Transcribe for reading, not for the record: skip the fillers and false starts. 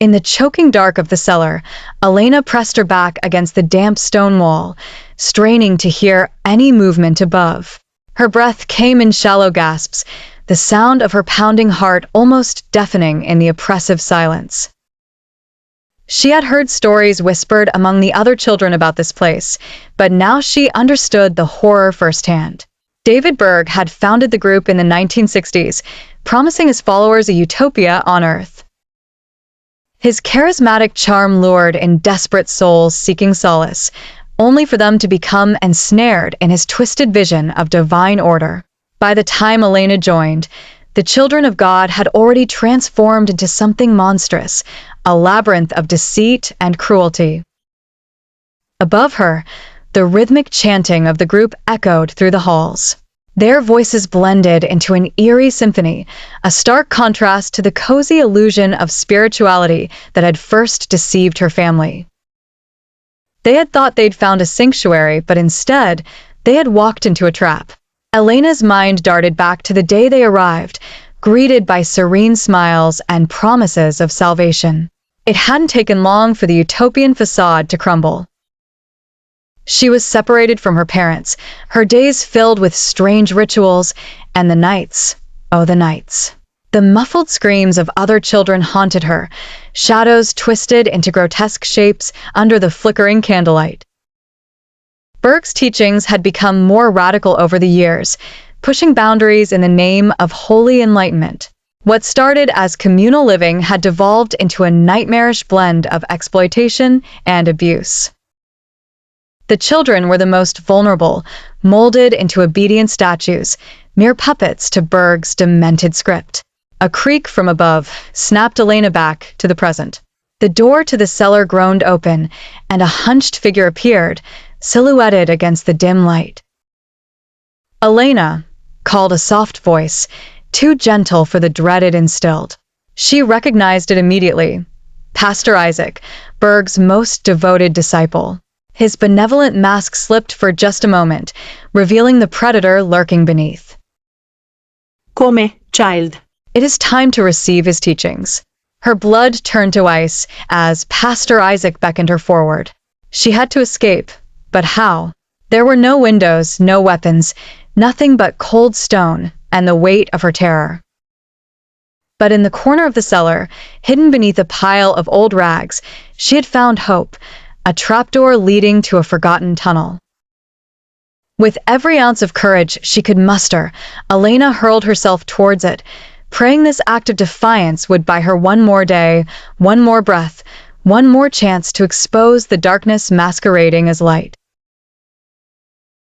In the choking dark of the cellar, Elena pressed her back against the damp stone wall, straining to hear any movement above. Her breath came in shallow gasps, the sound of her pounding heart almost deafening in the oppressive silence. She had heard stories whispered among the other children about this place, but now she understood the horror firsthand. David Berg had founded the group in the 1960s, promising his followers a utopia on Earth. His charismatic charm lured in desperate souls seeking solace, only for them to become ensnared in his twisted vision of divine order. By the time Elena joined, the children of God had already transformed into something monstrous, a labyrinth of deceit and cruelty. Above her, the rhythmic chanting of the group echoed through the halls. Their voices blended into an eerie symphony, a stark contrast to the cozy illusion of spirituality that had first deceived her family. They had thought they'd found a sanctuary, but instead, they had walked into a trap. Elena's mind darted back to the day they arrived, greeted by serene smiles and promises of salvation. It hadn't taken long for the utopian facade to crumble. She was separated from her parents, her days filled with strange rituals, and the nights, oh the nights. The muffled screams of other children haunted her, shadows twisted into grotesque shapes under the flickering candlelight. Berg's teachings had become more radical over the years, pushing boundaries in the name of holy enlightenment. What started as communal living had devolved into a nightmarish blend of exploitation and abuse. The children were the most vulnerable, molded into obedient statues, mere puppets to Berg's demented script. A creak from above snapped Elena back to the present. The door to the cellar groaned open, and a hunched figure appeared, silhouetted against the dim light. "Elena," called a soft voice, too gentle for the dreaded instilled. She recognized it immediately. Pastor Isaac, Berg's most devoted disciple. His benevolent mask slipped for just a moment, revealing the predator lurking beneath. "Come, child." It is time to receive his teachings. Her blood turned to ice as Pastor Isaac beckoned her forward. She had to escape, but how? There were no windows, no weapons, nothing but cold stone and the weight of her terror. But in the corner of the cellar, hidden beneath a pile of old rags, she had found hope, a trapdoor leading to a forgotten tunnel. With every ounce of courage she could muster, Elena hurled herself towards it, praying this act of defiance would buy her one more day, one more breath, one more chance to expose the darkness masquerading as light.